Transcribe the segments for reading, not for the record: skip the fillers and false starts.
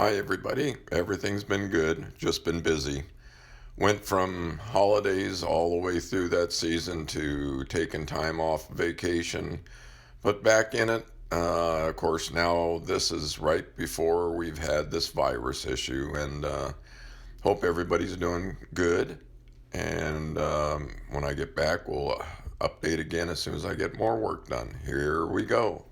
Hi, everybody. Everything's been good, just been busy. Went from holidays all the way through that season to taking time off vacation, but back in it. Of course, now this is right before we've had this virus issue, and hope everybody's doing good. And when I get back, we'll update again as soon as I get more work done. Here we go.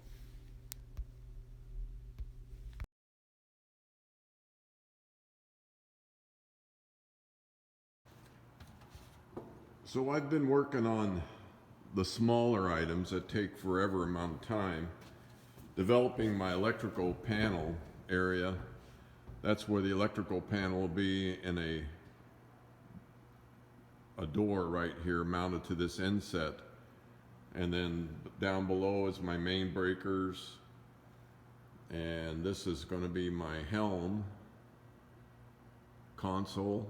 So I've been working on the smaller items that take forever amount of time, developing my electrical panel area. That's where the electrical panel will be in a door right here mounted to this inset. And then down below is my main breakers. And this is going to be my helm console.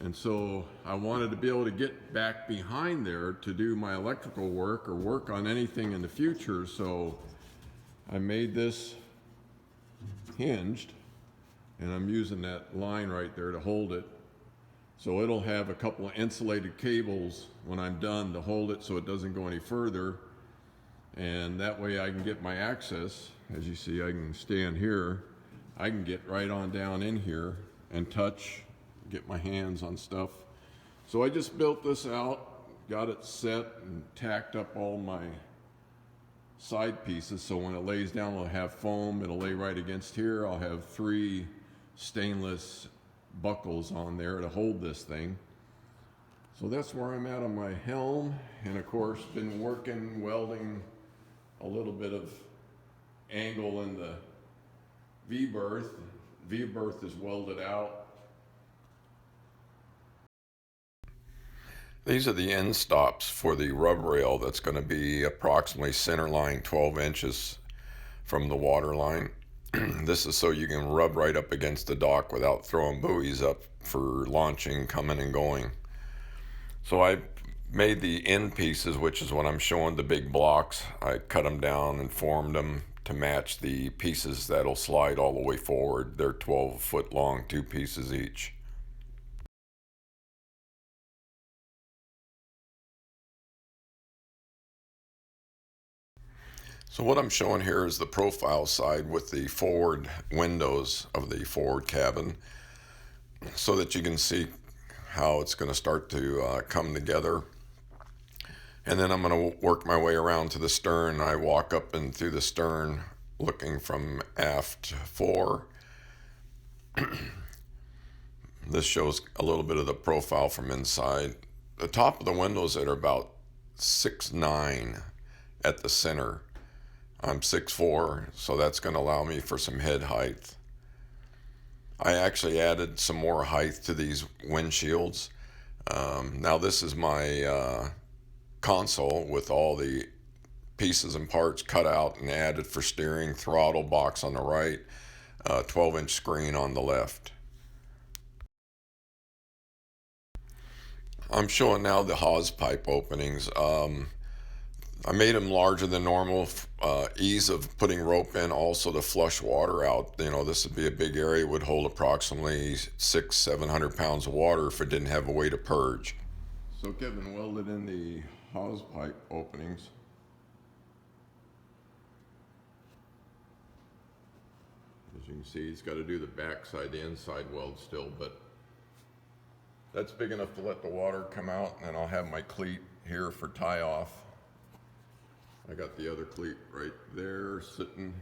And so I wanted to be able to get back behind there to do my electrical work or work on anything in the future. So I made this hinged, and I'm using that line right there to hold it. So it'll have a couple of insulated cables when I'm done to hold it so it doesn't go any further. And that way I can get my access. As you see, I can stand here. I can get right on down in here and touch, get my hands on stuff. So I just built this out, got it set and tacked up all my side pieces, so when it lays down it'll have foam. It'll lay right against here. I'll have 3 stainless buckles on there to hold this thing. So that's where I'm at on my helm, and of course been working welding a little bit of angle in the V-berth. V-berth is welded out. These are the end stops for the rub rail that's going to be approximately center line 12 inches from the water line. This is so you can rub right up against the dock without throwing buoys up for launching, coming and going. So I made the end pieces, which is what I'm showing, the big blocks. I cut them down and formed them to match the pieces that'll slide all the way forward. They're 12 foot long, 2 pieces each. So what I'm showing here is the profile side with the forward windows of the forward cabin, so that you can see how it's going to start to come together. And then I'm going to work my way around to the stern. I walk up and through the stern looking from aft 4. This shows a little bit of the profile from inside. The top of the windows that are about 6'9" at the center. I'm 6'4", so that's going to allow me for some head height. I actually added some more height to these windshields. Now this is my console with all the pieces and parts cut out and added for steering, throttle box on the right, 12-inch screen on the left. I'm showing now the hose pipe openings. I made them larger than normal, ease of putting rope in, also to flush water out. You know, this would be a big area, would hold approximately 600-700 pounds of water if it didn't have a way to purge. So Kevin welded in the hose pipe openings. As you can see, he's got to do the back side, the inside weld still, but that's big enough to let the water come out, and then I'll have my cleat here for tie off. I got the other cleat right there sitting.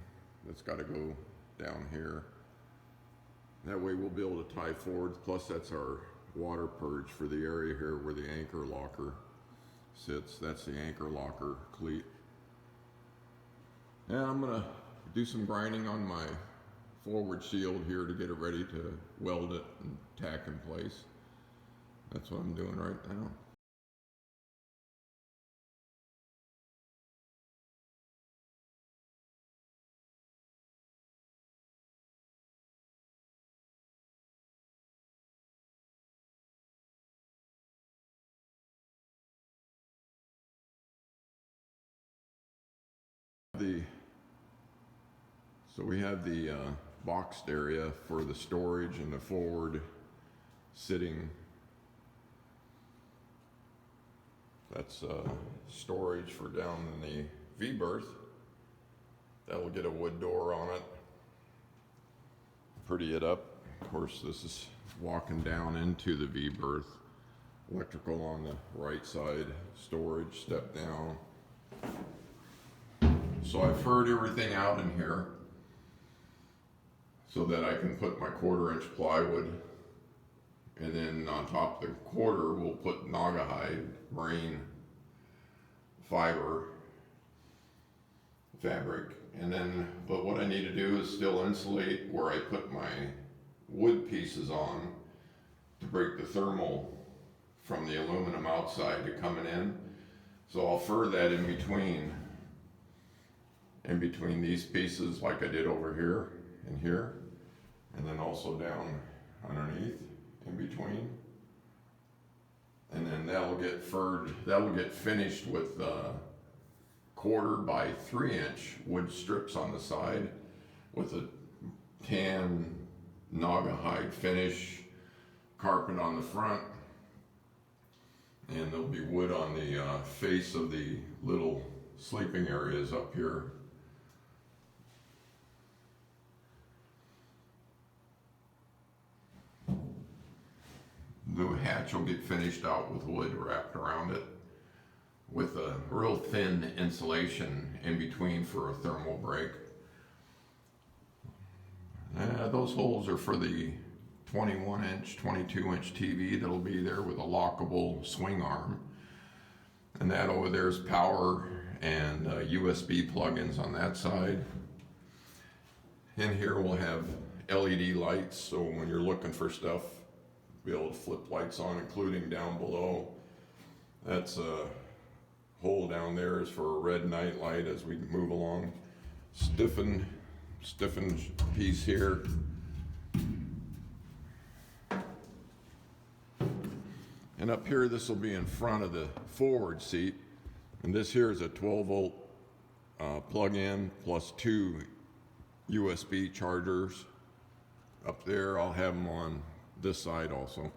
That's got to go down here. That way we'll be able to tie forward. Plus that's our water purge for the area here where the anchor locker sits. That's the anchor locker cleat. And I'm gonna do some grinding on my forward shield here to get it ready to weld it and tack in place. That's what I'm doing right now. So we have the boxed area for the storage and the forward sitting. That's storage for down in the V-berth. That will get a wood door on it. Pretty it up. Of course, this is walking down into the V-berth. Electrical on the right side, storage, step down. So I've heard everything out in here so that I can put my 1/4-inch plywood, and then on top of the 1/4 we'll put Naugahyde rain fiber fabric. And then, but what I need to do is still insulate where I put my wood pieces on to break the thermal from the aluminum outside to coming in. So I'll fur that in between these pieces like I did over here and here, and then also down underneath in between. And then that'll get furred, that'll get finished with 1/4 by 3-inch wood strips on the side with a tan Naugahyde finish, carpet on the front, and there'll be wood on the face of the little sleeping areas up here. The hatch will get finished out with wood wrapped around it with a real thin insulation in between for a thermal break. Those holes are for the 21-inch, 22-inch TV that'll be there with a lockable swing arm. And that over there is power and USB plugins on that side. In here we'll have LED lights, so when you're looking for stuff, be able to flip lights on, including down below. That's a hole down there is for a red night light as we move along. Stiffened piece here. And up here, this will be in front of the forward seat. And this here is a 12-volt plug-in plus 2 USB chargers. Up there, I'll have them on this side also.